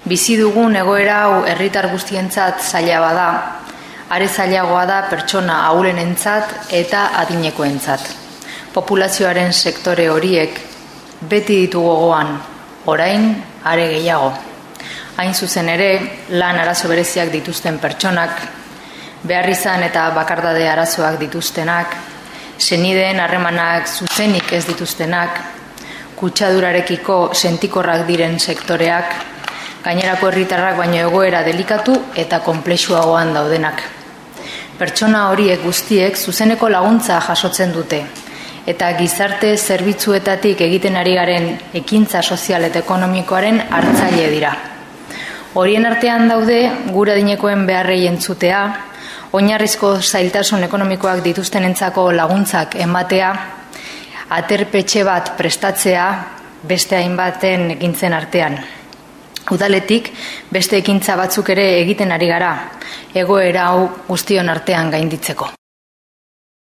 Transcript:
Bizi dugun egoera hau herritar guztientzat zaila bada, are zailagoa da pertsona ahulenentzat eta adinekoentzat. Populazioaren sektore horiek beti ditu gogoan, orain are gehiago. Hain zuzen ere, lan arazo bereziak dituzten pertsonak, beharrizan eta bakardade arazoak dituztenak, senideen harremanak zuzenik ez dituztenak, kutsadurarekiko sentikorrak diren sektoreak, gainerako herritarrak baino egoera delikatu eta konplexuagoan daudenak. Pertsona horiek guztiek zuzeneko laguntza jasotzen dute, eta gizarte zerbitzuetatik egiten ari garen ekintza sozial eta ekonomikoaren hartzaile dira. Horien artean daude gure adinekoen beharrei entzutea, oinarrizko zailtasun ekonomikoak dituztenentzako laguntzak ematea, aterpetxe bat prestatzea beste hainbaten ekintzen artean. Udaletik beste ekintza batzuk ere egiten ari gara, egoera hau guztion artean gainditzeko.